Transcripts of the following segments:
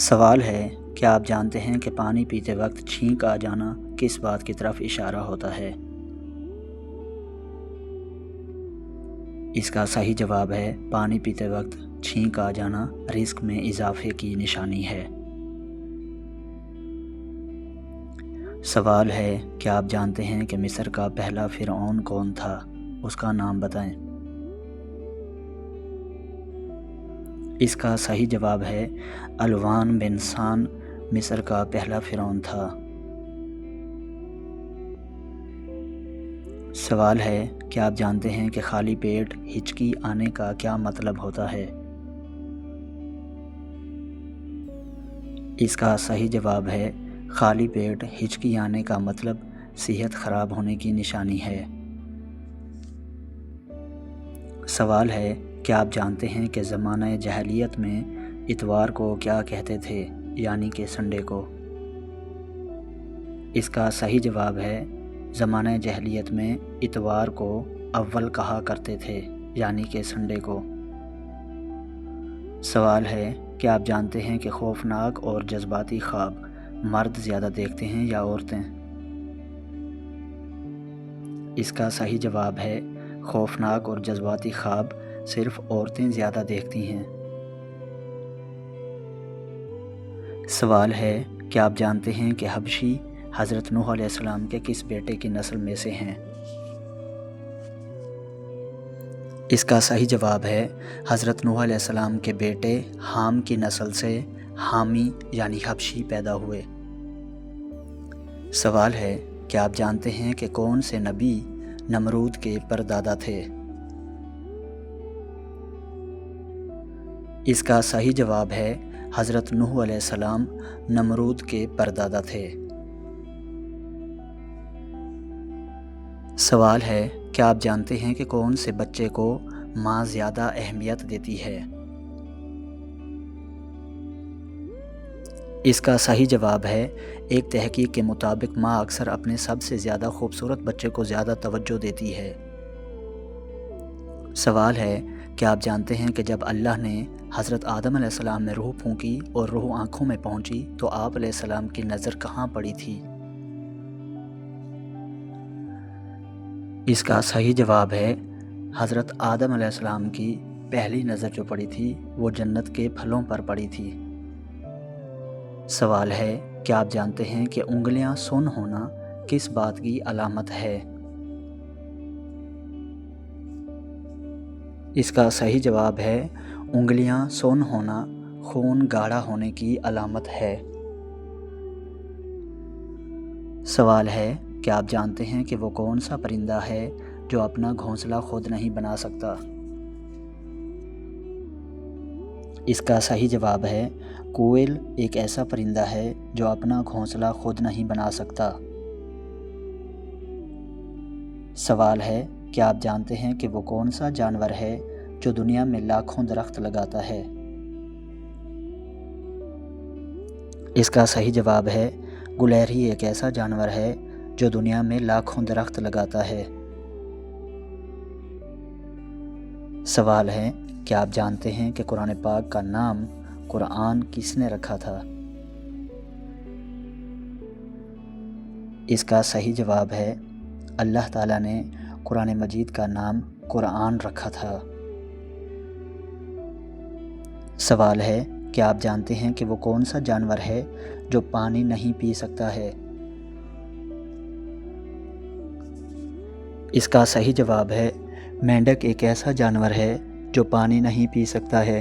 سوال ہے، کیا آپ جانتے ہیں کہ پانی پیتے وقت چھینک آ جانا کس بات کی طرف اشارہ ہوتا ہے؟ اس کا صحیح جواب ہے پانی پیتے وقت چھینک آ جانا رزق میں اضافے کی نشانی ہے۔ سوال ہے، کیا آپ جانتے ہیں کہ مصر کا پہلا فرعون کون تھا؟ اس کا نام بتائیں۔ اس کا صحیح جواب ہے الوان بن سان مصر کا پہلا فرعون تھا۔ سوال ہے، کیا آپ جانتے ہیں کہ خالی پیٹ ہچکی آنے کا کیا مطلب ہوتا ہے؟ اس کا صحیح جواب ہے خالی پیٹ ہچکی آنے کا مطلب صحت خراب ہونے کی نشانی ہے۔ سوال ہے، کیا آپ جانتے ہیں کہ زمانہ جاہلیت میں اتوار کو کیا کہتے تھے، یعنی کہ سنڈے کو؟ اس کا صحیح جواب ہے زمانہ جاہلیت میں اتوار کو اول کہا کرتے تھے، یعنی کہ سنڈے کو۔ سوال ہے، کیا آپ جانتے ہیں کہ خوفناک اور جذباتی خواب مرد زیادہ دیکھتے ہیں یا عورتیں؟ اس کا صحیح جواب ہے خوفناک اور جذباتی خواب صرف عورتیں زیادہ دیکھتی ہیں۔ سوال ہے، کیا آپ جانتے ہیں کہ حبشی حضرت نوح علیہ السلام کے کس بیٹے کی نسل میں سے ہیں؟ اس کا صحیح جواب ہے حضرت نوح علیہ السلام کے بیٹے حام کی نسل سے حامی یعنی حبشی پیدا ہوئے۔ سوال ہے، کیا آپ جانتے ہیں کہ کون سے نبی نمرود کے پردادا تھے؟ اس کا صحیح جواب ہے حضرت نوح علیہ السلام نمرود کے پردادا تھے۔ سوال ہے، کیا آپ جانتے ہیں کہ کون سے بچے کو ماں زیادہ اہمیت دیتی ہے؟ اس کا صحیح جواب ہے ایک تحقیق کے مطابق ماں اکثر اپنے سب سے زیادہ خوبصورت بچے کو زیادہ توجہ دیتی ہے۔ سوال ہے، کیا آپ جانتے ہیں کہ جب اللہ نے حضرت آدم علیہ السلام میں روح پھونکی اور روح آنکھوں میں پہنچی تو آپ علیہ السلام کی نظر کہاں پڑی تھی؟ اس کا صحیح جواب ہے حضرت آدم علیہ السلام کی پہلی نظر جو پڑی تھی وہ جنت کے پھلوں پر پڑی تھی۔ سوال ہے، کیا آپ جانتے ہیں کہ انگلیاں سن ہونا کس بات کی علامت ہے؟ اس کا صحیح جواب ہے انگلیاں سن ہونا خون گاڑھا ہونے کی علامت ہے۔ سوال ہے، کیا آپ جانتے ہیں کہ وہ کون سا پرندہ ہے جو اپنا گھونسلہ خود نہیں بنا سکتا؟ اس کا صحیح جواب ہے کوئل ایک ایسا پرندہ ہے جو اپنا گھونسلہ خود نہیں بنا سکتا۔ سوال ہے، کیا آپ جانتے ہیں کہ وہ کون سا جانور ہے جو دنیا میں لاکھوں درخت لگاتا ہے؟ اس کا صحیح جواب ہے گلہری ایک ایسا جانور ہے جو دنیا میں لاکھوں درخت لگاتا ہے۔ سوال ہے، کیا آپ جانتے ہیں کہ قرآن پاک کا نام قرآن کس نے رکھا تھا؟ اس کا صحیح جواب ہے اللہ تعالیٰ نے قرآن مجید کا نام قرآن رکھا تھا۔ سوال ہے، کیا آپ جانتے ہیں کہ وہ کون سا جانور ہے جو پانی نہیں پی سکتا ہے؟ اس کا صحیح جواب ہے مینڈک ایک ایسا جانور ہے جو پانی نہیں پی سکتا ہے۔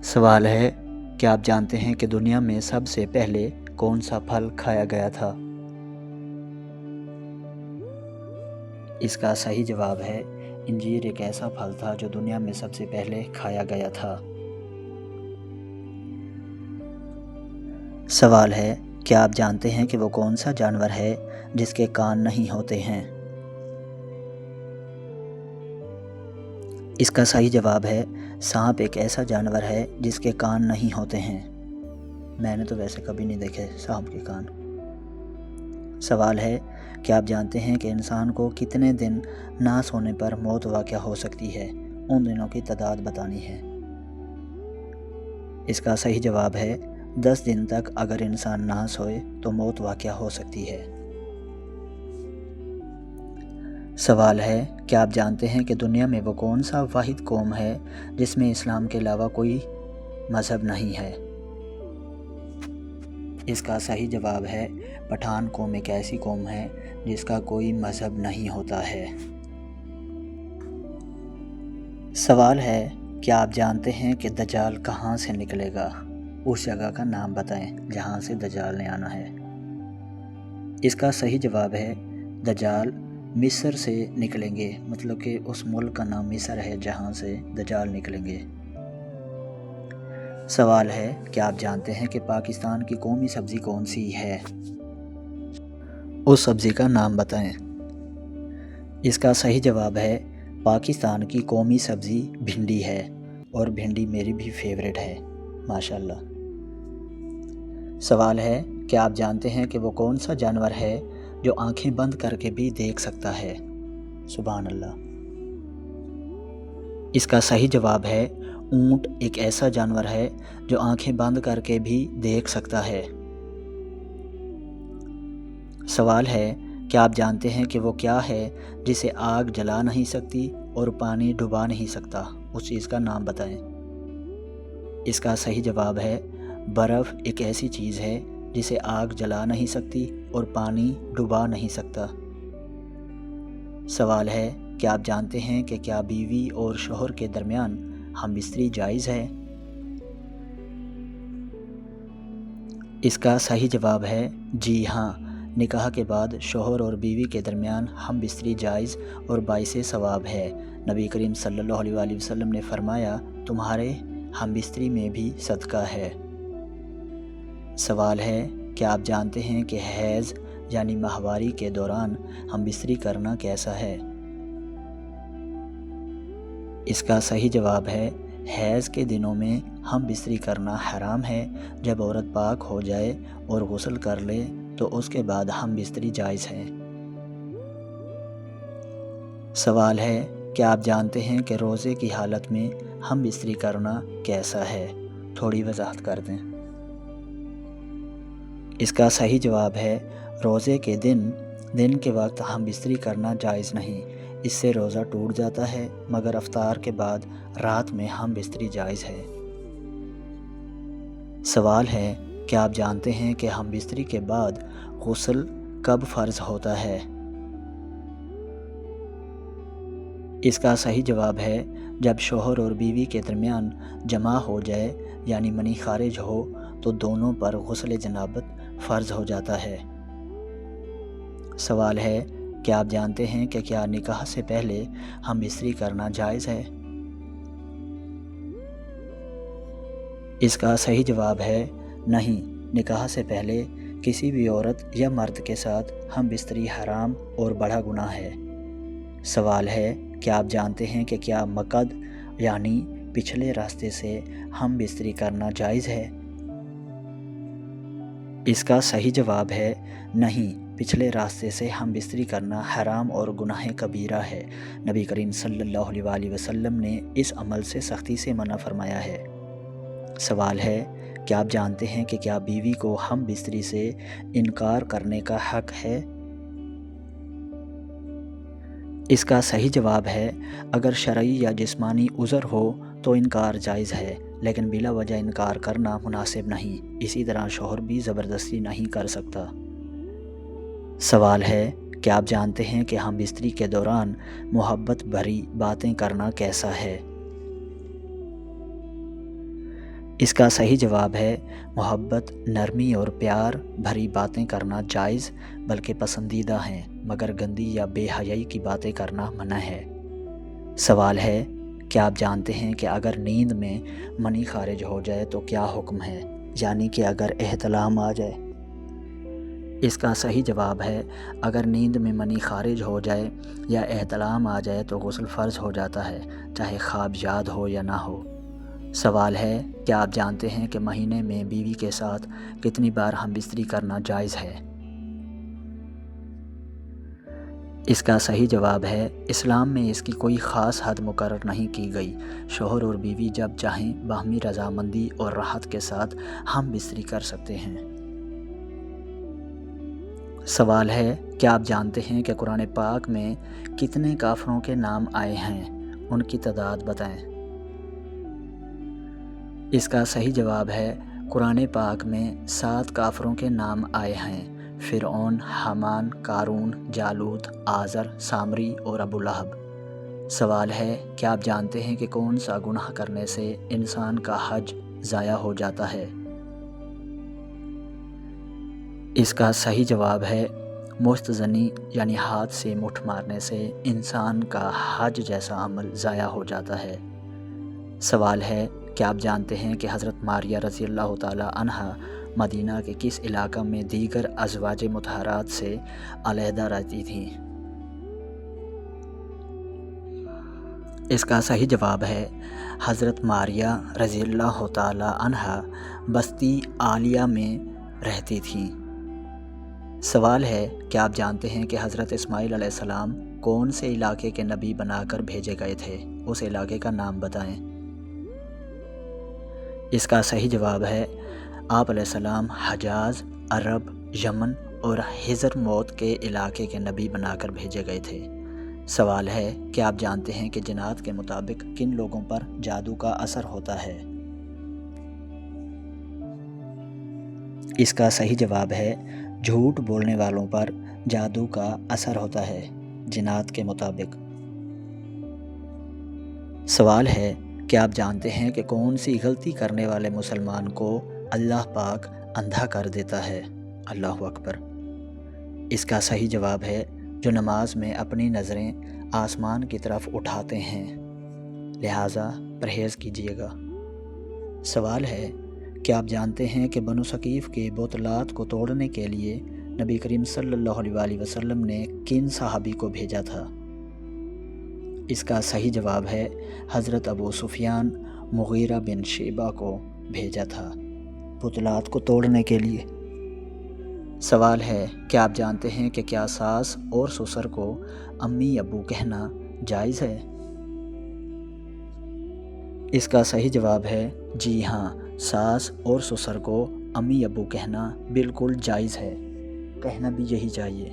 سوال ہے، کیا آپ جانتے ہیں کہ دنیا میں سب سے پہلے کون سا پھل کھایا گیا تھا؟ اس کا صحیح جواب ہے انجیر ایک ایسا پھل تھا جو دنیا میں سب سے پہلے کھایا گیا تھا۔ سوال ہے، کیا آپ جانتے ہیں کہ وہ کون سا جانور ہے جس کے کان نہیں ہوتے ہیں؟ اس کا صحیح جواب ہے سانپ ایک ایسا جانور ہے جس کے کان نہیں ہوتے ہیں۔ میں نے تو ویسے کبھی نہیں دیکھے سانپ کے کان۔ سوال ہے، کیا آپ جانتے ہیں کہ انسان کو کتنے دن نہ سونے پر موت واقع ہو سکتی ہے؟ ان دنوں کی تعداد بتانی ہے۔ اس کا صحیح جواب ہے 10 دن تک اگر انسان نہ سوئے تو موت واقع ہو سکتی ہے۔ سوال ہے، کیا آپ جانتے ہیں کہ دنیا میں وہ کون سا واحد قوم ہے جس میں اسلام کے علاوہ کوئی مذہب نہیں ہے؟ اس کا صحیح جواب ہے پٹھان قوم ایک ایسی قوم ہے جس کا کوئی مذہب نہیں ہوتا ہے۔ سوال ہے، کیا آپ جانتے ہیں کہ دجال کہاں سے نکلے گا؟ اس جگہ کا نام بتائیں جہاں سے دجال نے آنا ہے۔ اس کا صحیح جواب ہے دجال مصر سے نکلیں گے، مطلب کہ اس ملک کا نام مصر ہے جہاں سے دجال نکلیں گے۔ سوال ہے، کیا آپ جانتے ہیں کہ پاکستان کی قومی سبزی کون سی ہے؟ اس سبزی کا نام بتائیں۔ اس کا صحیح جواب ہے پاکستان کی قومی سبزی بھنڈی ہے، اور بھنڈی میری بھی فیوریٹ ہے، ماشاءاللہ۔ سوال ہے، کیا آپ جانتے ہیں کہ وہ کون سا جانور ہے جو آنکھیں بند کر کے بھی دیکھ سکتا ہے؟ سبحان اللہ۔ اس کا صحیح جواب ہے اونٹ ایک ایسا جانور ہے جو آنکھیں بند کر کے بھی دیکھ سکتا ہے۔ سوال ہے، کیا آپ جانتے ہیں کہ وہ کیا ہے جسے آگ جلا نہیں سکتی اور پانی ڈبا نہیں سکتا؟ اس چیز کا نام بتائیں۔ اس کا صحیح جواب ہے برف ایک ایسی چیز ہے جسے آگ جلا نہیں سکتی اور پانی ڈبا نہیں سکتا۔ سوال ہے، کیا آپ جانتے ہیں کہ کیا بیوی اور شوہر کے درمیان ہم بستری جائز ہے؟ اس کا صحیح جواب ہے جی ہاں، نکاح کے بعد شوہر اور بیوی کے درمیان ہم بستری جائز اور باعث ثواب ہے۔ نبی کریم صلی اللہ علیہ وآلہ وسلم نے فرمایا تمہارے ہم بستری میں بھی صدقہ ہے۔ سوال ہے، کیا آپ جانتے ہیں کہ حیض یعنی ماہواری کے دوران ہم بستری کرنا کیسا ہے؟ اس کا صحیح جواب ہے حیض کے دنوں میں ہم بستری کرنا حرام ہے۔ جب عورت پاک ہو جائے اور غسل کر لے تو اس کے بعد ہم بستری جائز ہے۔ سوال ہے، کیا آپ جانتے ہیں کہ روزے کی حالت میں ہم بستری کرنا کیسا ہے؟ تھوڑی وضاحت کر دیں۔ اس کا صحیح جواب ہے روزے کے دن کے وقت ہم بستری کرنا جائز نہیں، اس سے روزہ ٹوٹ جاتا ہے، مگر افطار کے بعد رات میں ہم بستری جائز ہے۔ سوال ہے، کیا آپ جانتے ہیں کہ ہم بستری کے بعد غسل کب فرض ہوتا ہے؟ اس کا صحیح جواب ہے جب شوہر اور بیوی کے درمیان جمع ہو جائے یعنی منی خارج ہو تو دونوں پر غسل جنابت فرض ہو جاتا ہے۔ سوال ہے، کیا آپ جانتے ہیں کہ کیا نکاح سے پہلے ہم بستری کرنا جائز ہے؟ اس کا صحیح جواب ہے نہیں، نکاح سے پہلے کسی بھی عورت یا مرد کے ساتھ ہم بستری حرام اور بڑا گناہ ہے۔ سوال ہے، کیا آپ جانتے ہیں کہ کیا مقد یعنی پچھلے راستے سے ہم بستری کرنا جائز ہے؟ اس کا صحیح جواب ہے نہیں، پچھلے راستے سے ہم بستری کرنا حرام اور گناہ کبیرہ ہے۔ نبی کریم صلی اللہ علیہ وآلہ وسلم نے اس عمل سے سختی سے منع فرمایا ہے۔ سوال ہے، کیا آپ جانتے ہیں کہ کیا بیوی کو ہم بستری سے انکار کرنے کا حق ہے؟ اس کا صحیح جواب ہے اگر شرعی یا جسمانی عذر ہو تو انکار جائز ہے، لیکن بلا وجہ انکار کرنا مناسب نہیں۔ اسی طرح شوہر بھی زبردستی نہیں کر سکتا۔ سوال ہے، کیا آپ جانتے ہیں کہ ہم بستری کے دوران محبت بھری باتیں کرنا کیسا ہے؟ اس کا صحیح جواب ہے محبت، نرمی اور پیار بھری باتیں کرنا جائز بلکہ پسندیدہ ہیں، مگر گندی یا بے حیائی کی باتیں کرنا منع ہے۔ سوال ہے، کیا آپ جانتے ہیں کہ اگر نیند میں منی خارج ہو جائے تو کیا حکم ہے، یعنی کہ اگر احتلام آ جائے؟ اس کا صحیح جواب ہے اگر نیند میں منی خارج ہو جائے یا احتلام آ جائے تو غسل فرض ہو جاتا ہے، چاہے خواب یاد ہو یا نہ ہو۔ سوال ہے، کیا آپ جانتے ہیں کہ مہینے میں بیوی کے ساتھ کتنی بار ہم بستری کرنا جائز ہے؟ اس کا صحیح جواب ہے اسلام میں اس کی کوئی خاص حد مقرر نہیں کی گئی۔ شوہر اور بیوی جب چاہیں باہمی رضامندی اور راحت کے ساتھ ہم بستری کر سکتے ہیں۔ سوال ہے، کیا آپ جانتے ہیں کہ قرآن پاک میں کتنے کافروں کے نام آئے ہیں؟ ان کی تعداد بتائیں۔ اس کا صحیح جواب ہے قرآن پاک میں 7 کافروں کے نام آئے ہیں: فرعون، حامان، قارون، جالوت، آزر، سامری اور ابو لہب۔ سوال ہے، کیا آپ جانتے ہیں کہ کون سا گناہ کرنے سے انسان کا حج ضائع ہو جاتا ہے؟ اس کا صحیح جواب ہے مستزنی یعنی ہاتھ سے مٹھ مارنے سے انسان کا حج جیسا عمل ضائع ہو جاتا ہے۔ سوال ہے، کیا آپ جانتے ہیں کہ حضرت ماریہ رضی اللہ تعالی عنہا مدینہ کے کس علاقہ میں دیگر ازواج مطہرات سے علیحدہ رہتی تھیں؟ اس کا صحیح جواب ہے حضرت ماریہ رضی اللہ تعالی عنہا بستی عالیہ میں رہتی تھیں۔ سوال ہے، کیا آپ جانتے ہیں کہ حضرت اسماعیل علیہ السلام کون سے علاقے کے نبی بنا کر بھیجے گئے تھے؟ اس علاقے کا نام بتائیں۔ اس کا صحیح جواب ہے آپ علیہ السلام حجاز، عرب، یمن اور حضر موت کے علاقے کے نبی بنا کر بھیجے گئے تھے۔ سوال ہے، کیا آپ جانتے ہیں کہ جنات کے مطابق کن لوگوں پر جادو کا اثر ہوتا ہے؟ اس کا صحیح جواب ہے جھوٹ بولنے والوں پر جادو کا اثر ہوتا ہے، جنات کے مطابق۔ سوال ہے، کیا آپ جانتے ہیں کہ کون سی غلطی کرنے والے مسلمان کو اللہ پاک اندھا کر دیتا ہے؟ اللہ اکبر۔ اس کا صحیح جواب ہے جو نماز میں اپنی نظریں آسمان کی طرف اٹھاتے ہیں، لہٰذا پرہیز کیجیے گا۔ سوال ہے، کیا آپ جانتے ہیں کہ بنو ثقیف کے بتلات کو توڑنے کے لیے نبی کریم صلی اللہ علیہ وسلم نے کن صحابی کو بھیجا تھا؟ اس کا صحیح جواب ہے حضرت ابو سفیان مغیرہ بن شیبہ کو بھیجا تھا بتلات کو توڑنے کے لیے۔ سوال ہے، کیا آپ جانتے ہیں کہ کیا ساس اور سسر کو امی ابو کہنا جائز ہے؟ اس کا صحیح جواب ہے جی ہاں، ساس اور سسر کو امی ابو کہنا بالکل جائز ہے، کہنا بھی یہی چاہیے۔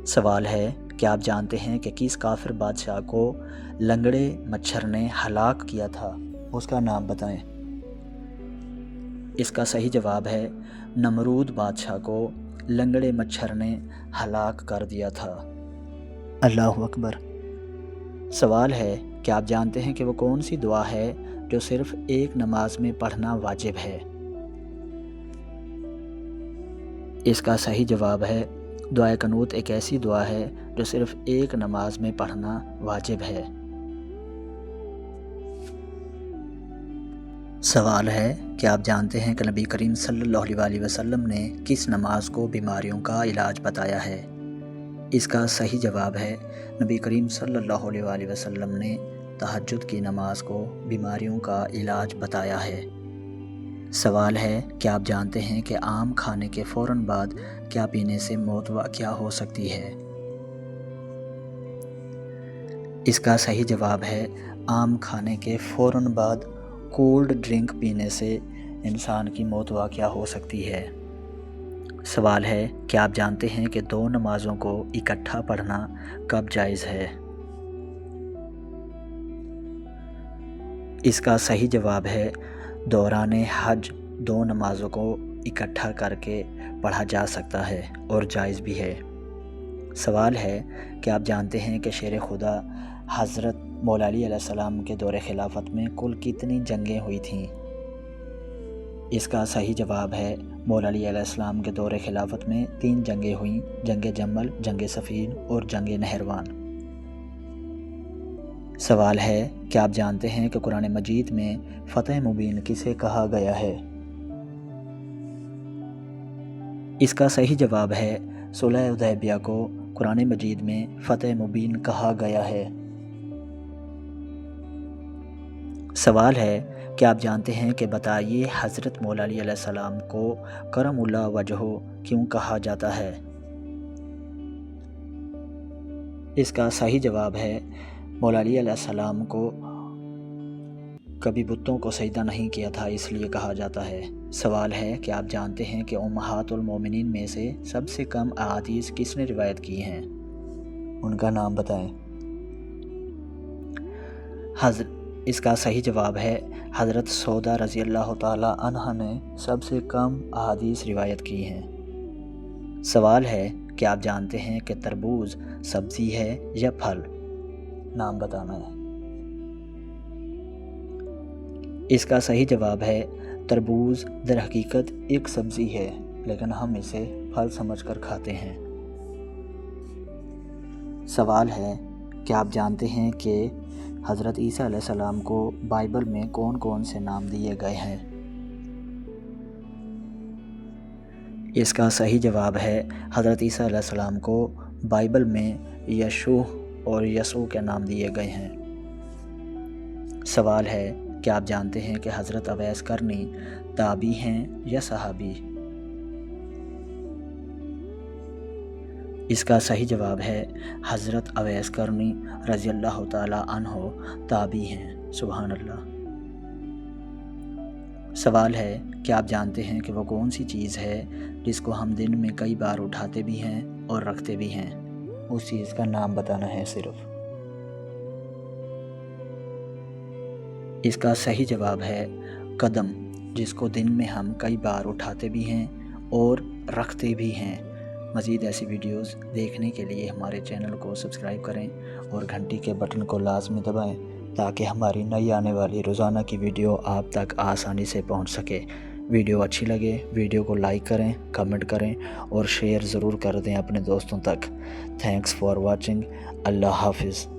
سوال ہے، کیا آپ جانتے ہیں کہ کس کافر بادشاہ کو لنگڑے مچھر نے ہلاک کیا تھا؟ اس کا نام بتائیں۔ اس کا صحیح جواب ہے نمرود بادشاہ کو لنگڑے مچھر نے ہلاک کر دیا تھا۔ اللہ اکبر۔ سوال ہے، کیا آپ جانتے ہیں کہ وہ کون سی دعا ہے جو صرف ایک نماز میں پڑھنا واجب ہے؟ اس کا صحیح جواب ہے دعائے قنوت ایک ایسی دعا ہے جو صرف ایک نماز میں پڑھنا واجب ہے۔ سوال ہے، کیا آپ جانتے ہیں کہ نبی کریم صلی اللہ علیہ وسلم نے کس نماز کو بیماریوں کا علاج بتایا ہے؟ اس کا صحیح جواب ہے نبی کریم صلی اللہ علیہ وسلم نے تہجد کی نماز کو بیماریوں کا علاج بتایا ہے۔ سوال ہے، کیا آپ جانتے ہیں کہ آم کھانے کے فوراً بعد کیا پینے سے موت واقع ہو سکتی ہے؟ اس کا صحیح جواب ہے آم کھانے کے فوراً بعد کولڈ ڈرنک پینے سے انسان کی موت واقع ہو سکتی ہے۔ سوال ہے، کیا آپ جانتے ہیں کہ 2 نمازوں کو اکٹھا پڑھنا کب جائز ہے؟ اس کا صحیح جواب ہے دوران حج 2 نمازوں کو اکٹھا کر کے پڑھا جا سکتا ہے اور جائز بھی ہے۔ سوال ہے، کیا آپ جانتے ہیں کہ شیر خدا حضرت مولا علی علیہ السلام کے دور خلافت میں کل کتنی جنگیں ہوئی تھیں؟ اس کا صحیح جواب ہے مولا علی علیہ السلام کے دور خلافت میں 3 جنگیں ہوئیں: جنگ جمل، جنگ صفین اور جنگ نہروان۔ سوال ہے، کیا آپ جانتے ہیں کہ قرآن مجید میں فتح مبین کسے کہا گیا ہے؟ اس کا صحیح جواب ہے صلح حدیبیہ کو قرآن مجید میں فتح مبین کہا گیا ہے۔ سوال ہے، کیا آپ جانتے ہیں کہ بتائیے حضرت مولا علی علیہ السلام کو کرم اللہ وجہہ کیوں کہا جاتا ہے؟ اس کا صحیح جواب ہے مولا علی علیہ السلام کو کبھی بتوں کو سجدہ نہیں کیا تھا، اس لیے کہا جاتا ہے۔ سوال ہے کہ آپ جانتے ہیں کہ امہات المومنین میں سے سب سے کم احادیث کس نے روایت کی ہیں؟ ان کا نام بتائیں۔ اس کا صحیح جواب ہے حضرت سودا رضی اللہ تعالی عنہ نے سب سے کم احادیث روایت کی ہیں۔ سوال ہے کہ آپ جانتے ہیں کہ تربوز سبزی ہے یا پھل؟ نام بتانا ہے۔ اس کا صحیح جواب ہے تربوز در حقیقت ایک سبزی ہے، لیکن ہم اسے پھل سمجھ کر کھاتے ہیں۔ سوال ہے کہ آپ جانتے ہیں کہ حضرت عیسیٰ علیہ السلام کو بائبل میں کون کون سے نام دیے گئے ہیں؟ اس کا صحیح جواب ہے حضرت عیسیٰ علیہ السلام کو بائبل میں یشوع اور یسوع کے نام دیے گئے ہیں۔ سوال ہے کہ آپ جانتے ہیں کہ حضرت اویس کرنی تابعی ہیں یا صحابی؟ اس کا صحیح جواب ہے حضرت اویس کرنی رضی اللہ تعالی عنہ تابعی ہیں۔ سبحان اللہ۔ سوال ہے کہ آپ جانتے ہیں کہ وہ کون سی چیز ہے جس کو ہم دن میں کئی بار اٹھاتے بھی ہیں اور رکھتے بھی ہیں؟ اس چیز کا نام بتانا ہے صرف۔ اس کا صحیح جواب ہے قدم، جس کو دن میں ہم کئی بار اٹھاتے بھی ہیں اور رکھتے بھی ہیں۔ مزید ایسی ویڈیوز دیکھنے کے لیے ہمارے چینل کو سبسکرائب کریں اور گھنٹی کے بٹن کو لازمی دبائیں تاکہ ہماری نئی آنے والی روزانہ کی ویڈیو آپ تک آسانی سے پہنچ سکے۔ ویڈیو اچھی لگے ویڈیو کو لائک کریں، کمنٹ کریں اور شیئر ضرور کر دیں اپنے دوستوں تک۔ Thanks for watching. اللہ حافظ۔